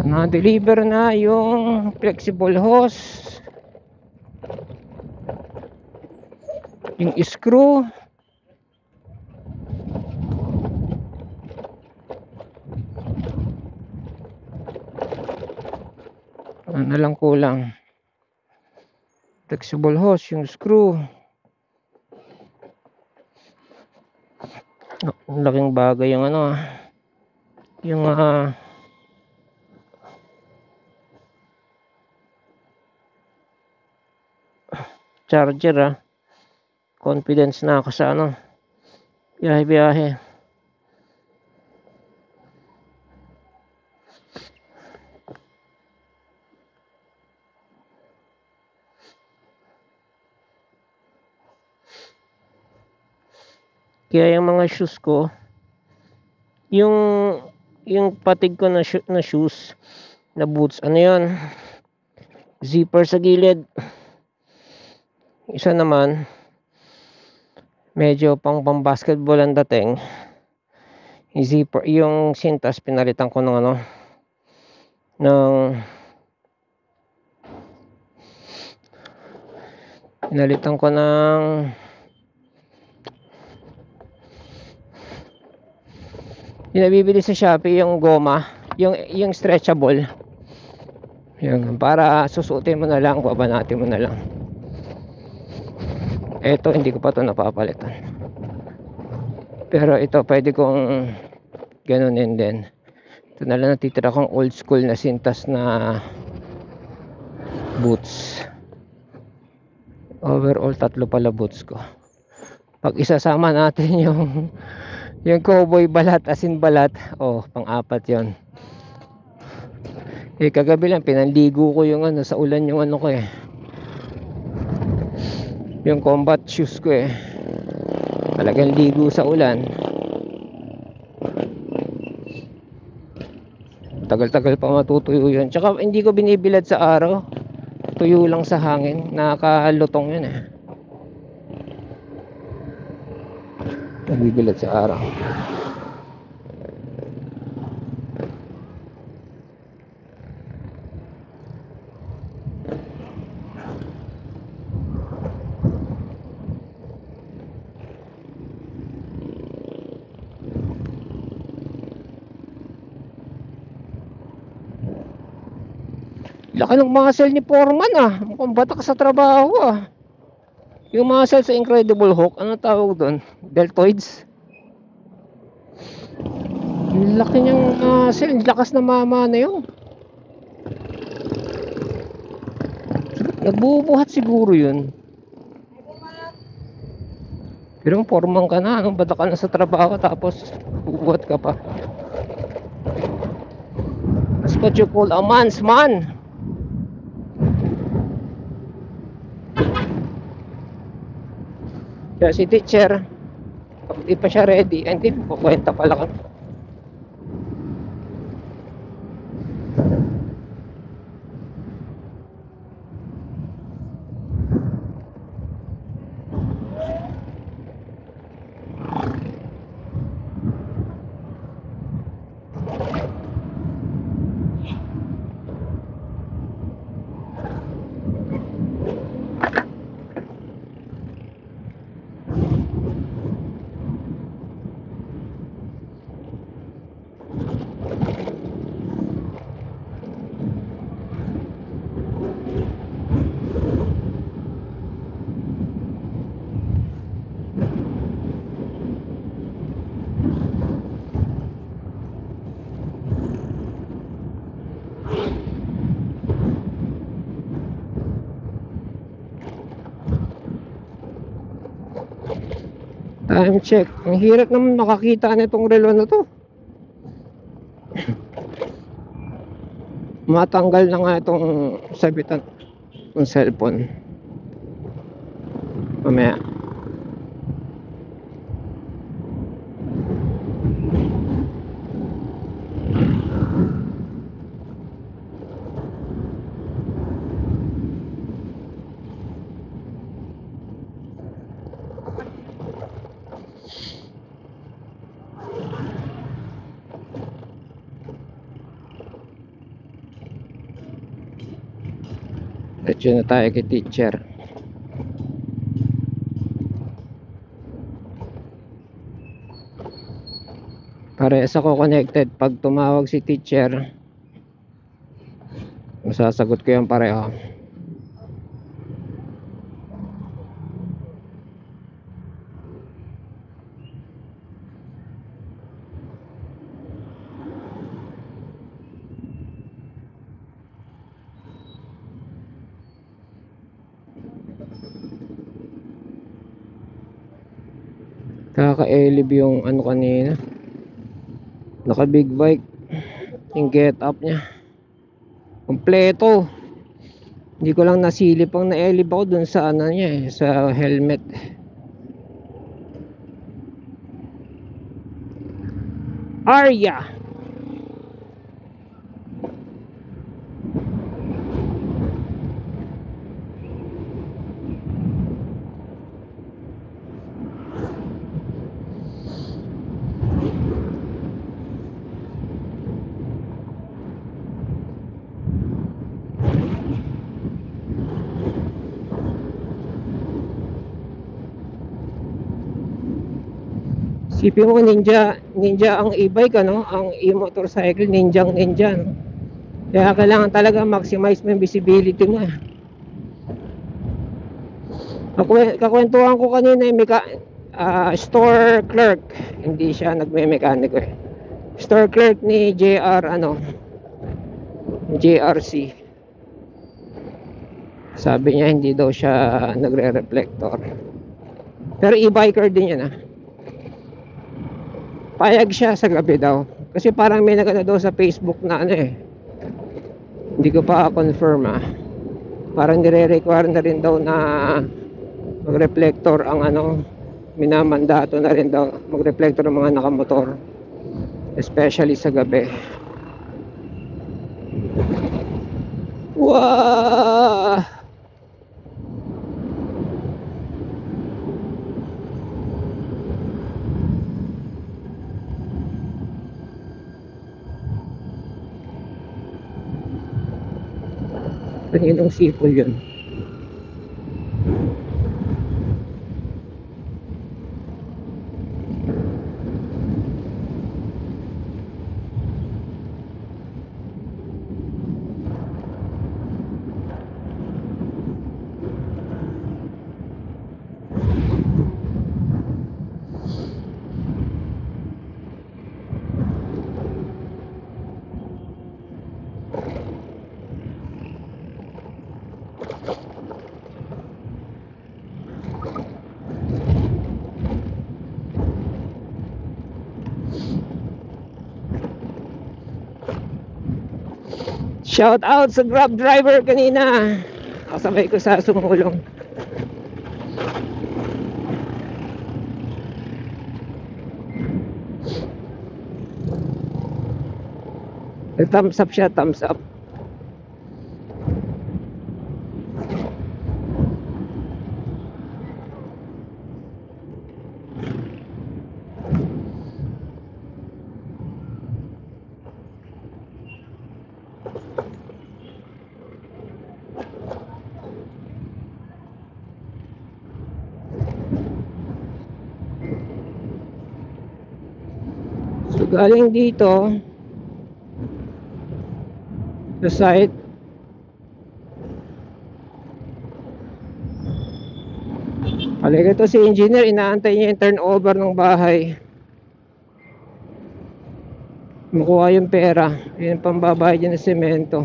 So na-deliver na yung flexible hose, yung screw, ano na lang kulang, flexible hose, yung screw. Ang laking bagay yung ano, yung charger. Confidence na ako sa ano, biyahe. Kaya yung mga shoes ko, yung patig ko na shoes, na boots, ano yun, zipper sa gilid. Isa naman, medyo pang basketball ang dating. Yung zipper, yung sintas, pinalitan ko ng ano, pinalitan ko ng yung nabibili sa Shopee, yung goma, yung stretchable. Yung para susuotin mo na lang, babanatin mo na lang. Ito hindi ko pa to napapalitan. Pero ito pwede kong ganunin din. Ito na lang natitira kong old school na sintas na boots. Overall, 3 pala boots ko. Pag isasama natin yung cowboy balat, asin balat, pang-4 yon. Kagabi lang pinanligo ko yung ano sa ulan, yung ano ko yung combat shoes ko talagang ligo sa ulan. Tagal-tagal pa matutuyo yun. Tsaka hindi ko binibilad sa araw, tuyo lang sa hangin, nakakalutong yun nabibilad sa araw. Laki ng muscle ni Foreman mukhang batak sa trabaho yung muscle sa Incredible Hulk, ano tawag doon? Deltoids. Yung laki niyang muscle, lakas na mama na yun. Nagbubuhat siguro yun. Pero Foreman ka na, batak ka na sa trabaho tapos bubuhat ka pa. That's what you call a man's man. Kaya si teacher, kapag di pa siya ready, hindi po kwenta pala kami. Time check. Ang hirap naman makakita nitong relo na to. Matanggal na nga itong sabitan ng cellphone. Mamaya. Diretso na tayo kay teacher. Parehas ako connected. Pag tumawag si teacher, masasagot ko yung pareho. Kaka-elib yung ano kanina, naka big bike. Yung get up nya kompleto. Hindi ko lang nasilip ang na-elib ako dun sa ano nya sa helmet. Arya. Sipin mo ninja, ninja ang e-bike ano, ang e-motorcycle ninjang ninja no? Kaya kailangan talaga maximize mo yung visibility mo. Kakwentuhan ko kanina yung store clerk, hindi siya nagme-mekaniko eh. Store clerk ni JR ano, JRC. Sabi niya hindi daw siya nagre-reflector. Pero e-biker din yan ah. Payag siya sa gabi daw. Kasi parang may nagano daw sa Facebook na ano eh. Hindi ko pa confirm ah. Parang nire-require na rin daw na mag-reflector ang ano. Minamandato na rin daw mag-reflector ng mga nakamotor. Especially sa gabi. Wow! Kaninong sipol yun? Shout out sa Grab driver kanina. Kasabay ko sa sumulong. Thumbs up siya, thumbs up. So galing dito sa site, halika to si engineer, inaantay niya yung turnover ng bahay. Makuha yung pera, yun ang pambabayad niya ng semento.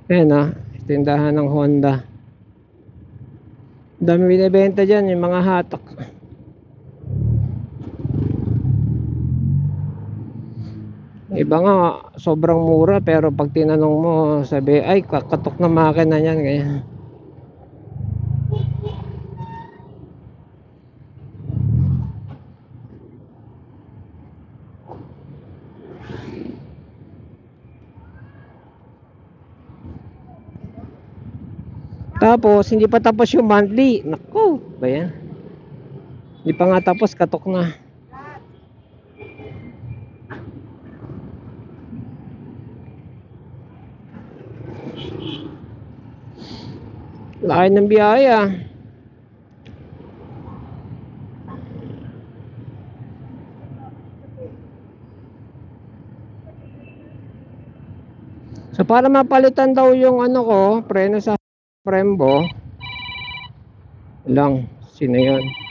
Ayan ah, tindahan ng Honda. Dami binibenta dyan, yung mga hatak. Iba nga, sobrang mura, pero pag tinanong mo, sabi, ay, kakatok na makina yan, ganyan. Tapos, hindi pa tapos yung monthly. Naku, ba yan? Hindi pa nga tapos, katok na. Laki ng biyaya. So, para mapalitan daw yung ano ko, preno sa Brembo. Lang, sino yun?